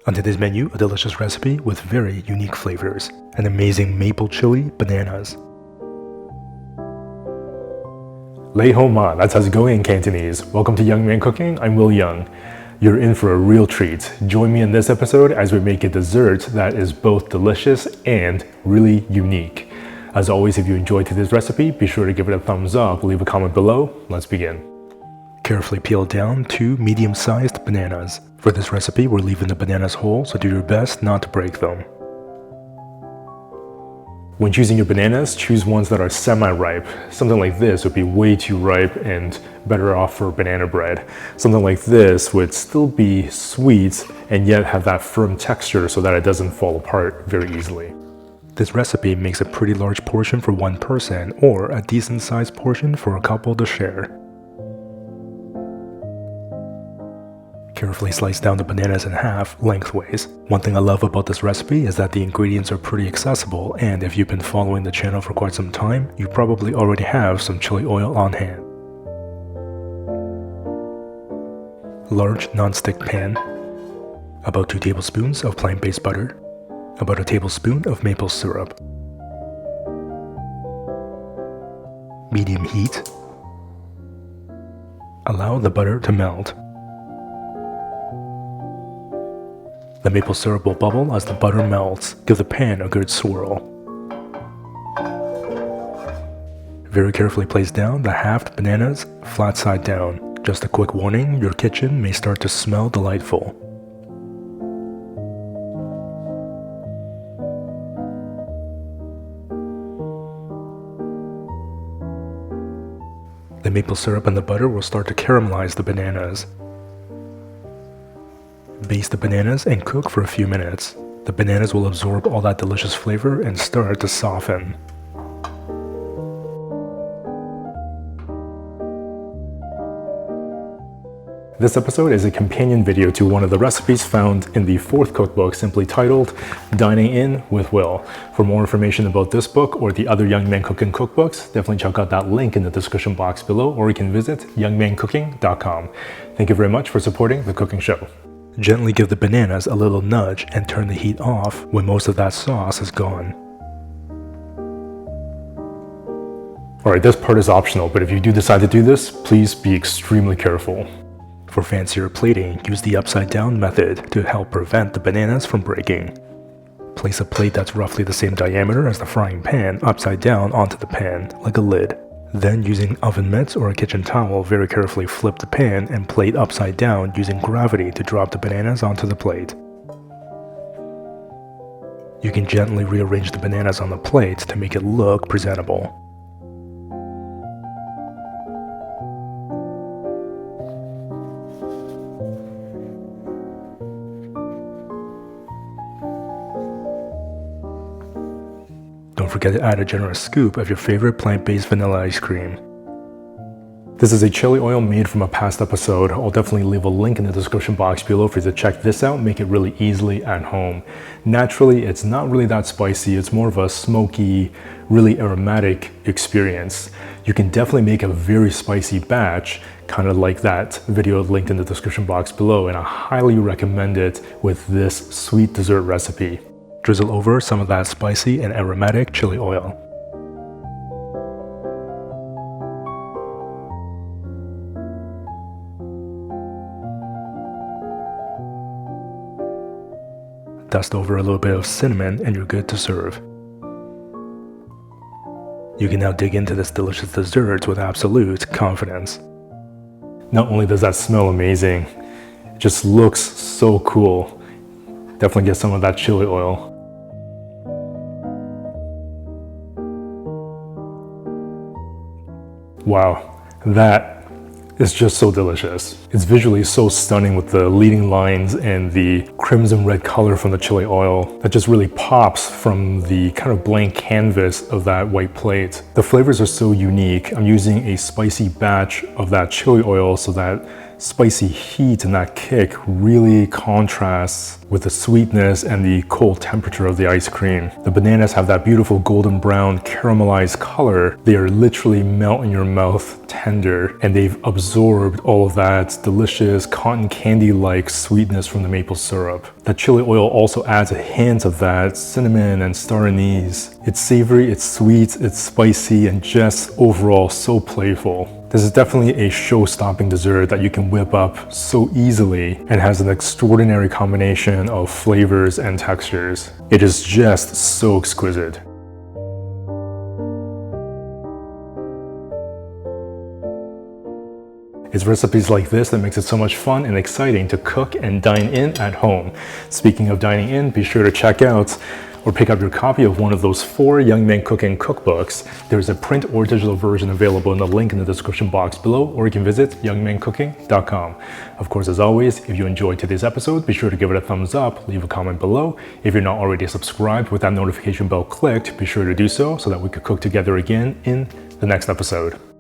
On today's menu, a delicious recipe with very unique flavors, and amazing maple chili bananas. Lei Ho Ma, that's how's it going in Cantonese. Welcome to Young Man Cooking, I'm Yeung. You're in for a real treat. Join me in this episode as we make a dessert that is both delicious and really unique. As always, if you enjoyed today's recipe, be sure to give it a thumbs up, leave a comment below. Let's begin. Carefully peel down 2 medium-sized bananas. For this recipe, we're leaving the bananas whole, so do your best not to break them. When choosing your bananas, choose ones that are semi-ripe. Something like this would be way too ripe and better off for banana bread. Something like this would still be sweet and yet have that firm texture so that it doesn't fall apart very easily. This recipe makes a pretty large portion for one person, or a decent-sized portion for a couple to share. Carefully slice down the bananas in half, lengthwise. One thing I love about this recipe is that the ingredients are pretty accessible, and if you've been following the channel for quite some time, you probably already have some chili oil on hand. Large non-stick pan. About 2 tablespoons of plant-based butter. About a tablespoon of maple syrup. Medium heat. Allow the butter to melt. The maple syrup will bubble as the butter melts. Give the pan a good swirl. Very carefully place down the halved bananas flat side down. Just a quick warning, your kitchen may start to smell delightful. The maple syrup and the butter will start to caramelize the bananas. Baste the bananas and cook for a few minutes. The bananas will absorb all that delicious flavor and start to soften. This episode is a companion video to one of the recipes found in the 4th cookbook, simply titled Dining In with Will. For more information about this book or the other Young Man Cooking cookbooks, definitely check out that link in the description box below, or you can visit youngmancooking.com. Thank you very much for supporting the cooking show. Gently give the bananas a little nudge and turn the heat off when most of that sauce is gone. Alright, this part is optional, but if you do decide to do this, please be extremely careful. For fancier plating, use the upside down method to help prevent the bananas from breaking. Place a plate that's roughly the same diameter as the frying pan upside down onto the pan, like a lid. Then, using oven mitts or a kitchen towel, very carefully flip the pan and plate upside down using gravity to drop the bananas onto the plate. You can gently rearrange the bananas on the plate to make it look presentable. Don't forget to add a generous scoop of your favorite plant-based vanilla ice cream. This is a chili oil made from a past episode. I'll definitely leave a link in the description box below for you to check this out, make it really easily at home. Naturally, it's not really that spicy. It's more of a smoky, really aromatic experience. You can definitely make a very spicy batch, kind of like that video linked in the description box below, and I highly recommend it with this sweet dessert recipe. Drizzle over some of that spicy and aromatic chili oil. Dust over a little bit of cinnamon and you're good to serve. You can now dig into this delicious dessert with absolute confidence. Not only does that smell amazing, it just looks so cool. Definitely get some of that chili oil. Wow, that is just so delicious. It's visually so stunning with the leading lines and the crimson red color from the chili oil that just really pops from the kind of blank canvas of that white plate. The flavors are so unique. I'm using a spicy batch of that chili oil so that spicy heat and that kick really contrasts with the sweetness and the cold temperature of the ice cream. The bananas have that beautiful golden brown caramelized color. They are literally melt in your mouth tender, and they've absorbed all of that delicious cotton candy-like sweetness from the maple syrup. That chili oil also adds a hint of that cinnamon and star anise. It's savory, it's sweet, it's spicy, and just overall so playful. This is definitely a show-stopping dessert that you can whip up so easily and has an extraordinary combination of flavors and textures. It is just so exquisite. It's recipes like this that makes it so much fun and exciting to cook and dine in at home. Speaking of dining in, be sure to check out or pick up your copy of one of those 4 Young Men cooking cookbooks. There's a print or digital version available in the link in the description box below, or you can visit youngmencooking.com. Of course, as always, if you enjoyed today's episode, be sure to give it a thumbs up, leave a comment below. If you're not already subscribed with that notification bell clicked, be sure to do so that we could cook together again in the next episode.